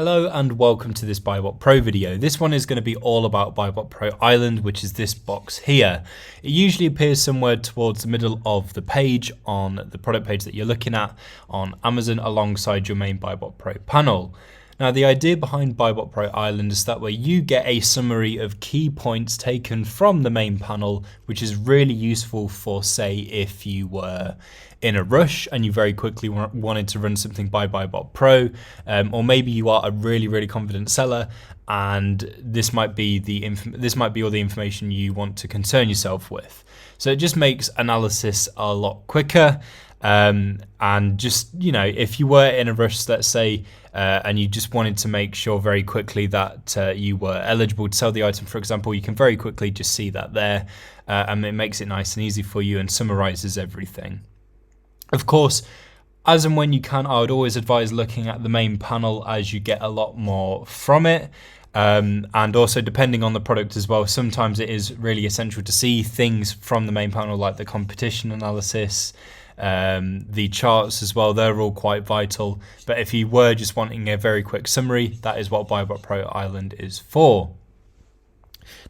Hello and welcome to this BuyBotPro video. This one is going to be all about BuyBotPro Island, which is this box here. It usually appears somewhere towards the middle of the page on the product page that you're looking at on Amazon alongside your main BuyBotPro panel. Now, the idea behind BuyBotPro Island is that way you get a summary of key points taken from the main panel, which is really useful for, say, if you were in a rush and you very quickly wanted to run something by BuyBotPro, or maybe you are a really confident seller and this might be all the information you want to concern yourself with. So it just makes analysis a lot quicker. And just, you know, if you were in a rush, let's say, and you just wanted to make sure very quickly that you were eligible to sell the item, for example, you can very quickly just see that there, and it makes it nice and easy for you and summarizes everything. Of course, as and when you can, I would always advise looking at the main panel as you get a lot more from it. And also depending on the product as well, sometimes it is really essential to see things from the main panel like the competition analysis, the charts as well. They're all quite vital. But if you were just wanting a very quick summary, that is what BuyBotPro Island is for.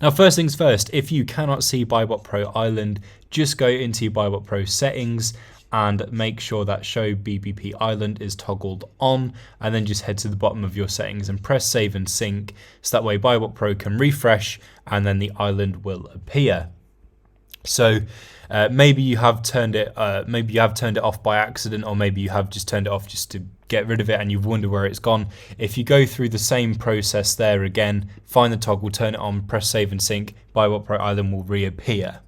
Now, first things first, if you cannot see BuyBotPro Island, just go into your BuyBotPro settings and make sure that Show BBP Island is toggled on, and then just head to the bottom of your settings and press Save and Sync, so that way BuyBotPro can refresh and then the island will appear. So maybe you have turned it off by accident, or maybe you have just turned it off just to get rid of it and you wonder where it's gone. If you go through the same process there again, find the toggle, turn it on, press Save and Sync, BuyBotPro Island will reappear.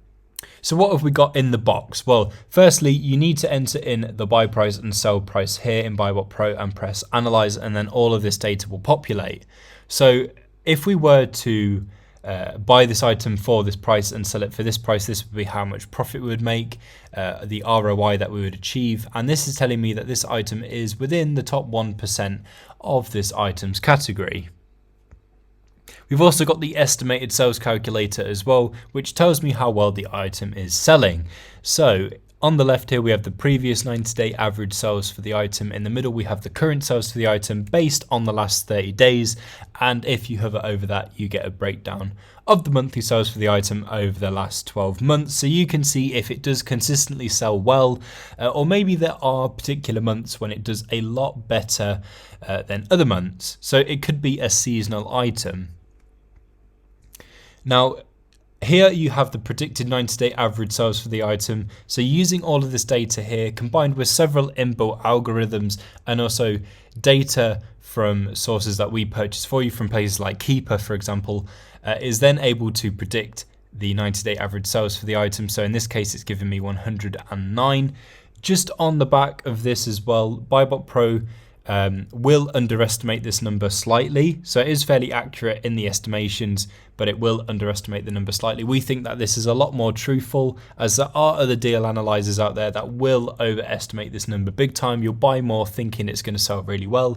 So what have we got in the box? Well, firstly, you need to enter in the buy price and sell price here in BuyBotPro and press Analyze, and then all of this data will populate. So if we were to buy this item for this price and sell it for this price, this would be how much profit we would make, the ROI that we would achieve, and this is telling me that this item is within the top 1% of this item's category. We've also got the estimated sales calculator as well, which tells me how well the item is selling. So on the left here, we have the previous 90-day average sales for the item. In the middle, we have the current sales for the item based on the last 30 days. And if you hover over that, you get a breakdown of the monthly sales for the item over the last 12 months. So you can see if it does consistently sell well, or maybe there are particular months when it does a lot better than other months. So it could be a seasonal item. Now, here you have the predicted 90-day average sales for the item. So using all of this data here, combined with several inbuilt algorithms and also data from sources that we purchase for you from places like Keeper, for example, is then able to predict the 90-day average sales for the item. So in this case, it's given me 109. Just on the back of this as well, BuyBotPro will underestimate this number slightly. So it is fairly accurate in the estimations, but it will underestimate the number slightly. We think that this is a lot more truthful, as there are other deal analyzers out there that will overestimate this number big time. You'll buy more thinking it's going to sell really well,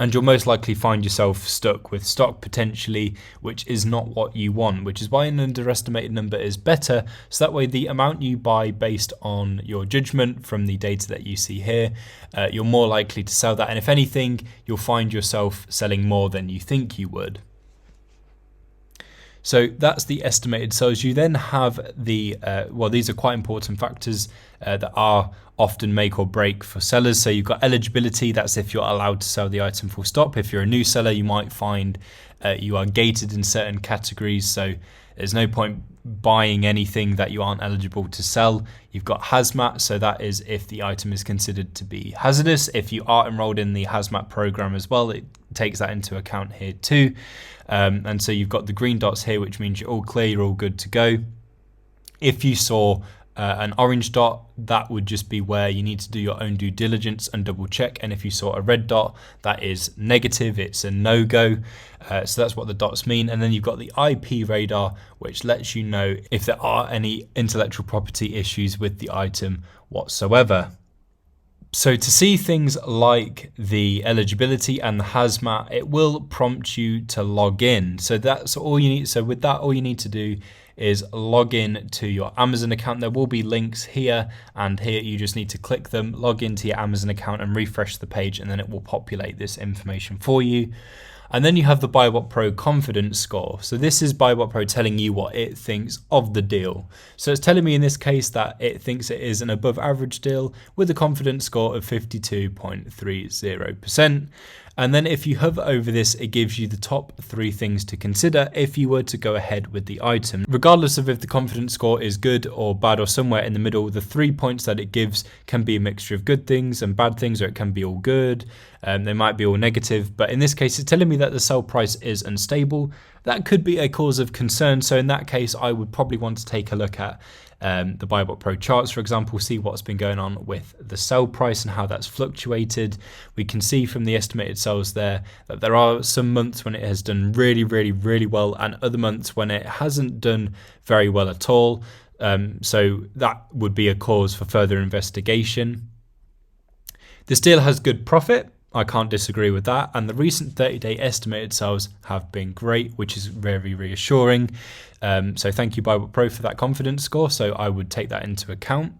and you'll most likely find yourself stuck with stock potentially, which is not what you want, which is why an underestimated number is better. So that way the amount you buy based on your judgment from the data that you see here, you're more likely to sell that. And if anything, you'll find yourself selling more than you think you would. So that's the estimated sales. You then have the, well, these are quite important factors that are often make or break for sellers. So you've got eligibility, that's if you're allowed to sell the item full stop. If you're a new seller, you might find you are gated in certain categories. So there's no point buying anything that you aren't eligible to sell. You've got hazmat, so that is if the item is considered to be hazardous. If you are enrolled in the hazmat program as well, it takes that into account here too. And so you've got the green dots here, which means you're all clear, you're all good to go. If you saw an orange dot, that would just be where you need to do your own due diligence and double check. And if you saw a red dot, that is negative, it's a no-go. So that's what the dots mean. And then you've got the IP radar, which lets you know if there are any intellectual property issues with the item whatsoever. So to see things like the eligibility and the hazmat, it will prompt you to log in. So that's all you need. So with that, all you need to do is log in to your Amazon account. There will be links here and here. You just need to click them, log into your Amazon account and refresh the page, and then it will populate this information for you. And then you have the BuyBotPro confidence score. So this is BuyBotPro telling you what it thinks of the deal. So it's telling me in this case that it thinks it is an above average deal with a confidence score of 52.30%. And then if you hover over this, it gives you the top 3 things to consider if you were to go ahead with the item. Regardless of if the confidence score is good or bad or somewhere in the middle, the 3 points that it gives can be a mixture of good things and bad things, or it can be all good. They might be all negative, but in this case, it's telling me that the sell price is unstable. That could be a cause of concern. So in that case, I would probably want to take a look at the BuyBotPro charts, for example, see what's been going on with the sell price and how that's fluctuated. We can see from the estimated sales there that there are some months when it has done really, really, really well, and other months when it hasn't done very well at all. So that would be a cause for further investigation. This deal has good profit. I can't disagree with that. And the recent 30-day estimated sales have been great, which is very reassuring. So thank you, BuyBotPro, for that confidence score. So I would take that into account.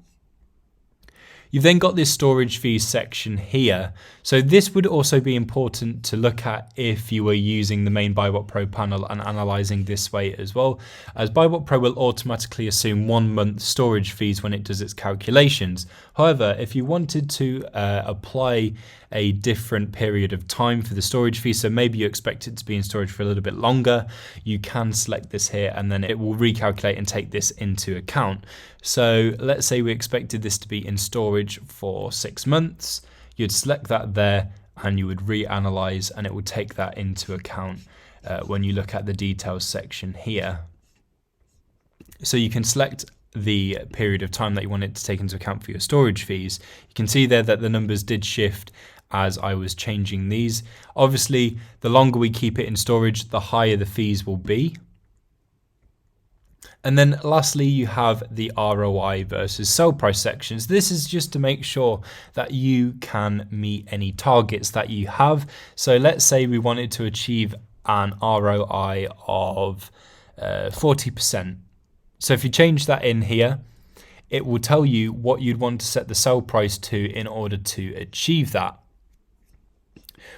You've then got this storage fees section here. So this would also be important to look at if you were using the main BuyBotPro panel and analyzing this way as well, as BuyBotPro will automatically assume 1 month storage fees when it does its calculations. However, if you wanted to apply a different period of time for the storage fee, so maybe you expect it to be in storage for a little bit longer, you can select this here and then it will recalculate and take this into account. So let's say we expected this to be in storage for 6 months. You'd select that there and you would reanalyze, and it would take that into account when you look at the details section here. So you can select the period of time that you want it to take into account for your storage fees. You can see there that the numbers did shift as I was changing these. Obviously, the longer we keep it in storage, the higher the fees will be. And then lastly, you have the ROI versus sell price sections. This is just to make sure that you can meet any targets that you have. So let's say we wanted to achieve an ROI of 40%. So if you change that in here, it will tell you what you'd want to set the sell price to in order to achieve that.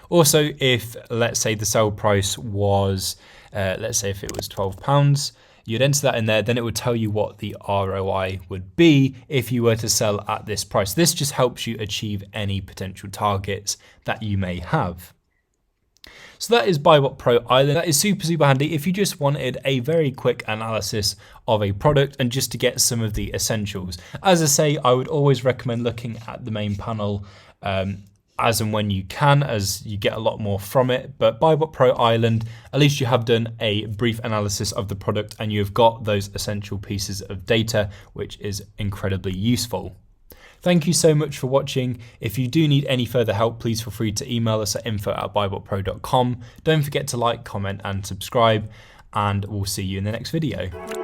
Also, if let's say the sell price was, let's say if it was £12, you'd enter that in there, then it would tell you what the ROI would be if you were to sell at this price. This just helps you achieve any potential targets that you may have. So that is BuyBotPro Island. That is super handy if you just wanted a very quick analysis of a product and just to get some of the essentials. As I say, I would always recommend looking at the main panel as and when you can, as you get a lot more from it. But BuyBotPro Island, at least you have done a brief analysis of the product and you've got those essential pieces of data, which is incredibly useful. Thank you so much for watching. If you do need any further help, please feel free to email us at info@buybotpro.com. Don't forget to like, comment and subscribe, and we'll see you in the next video.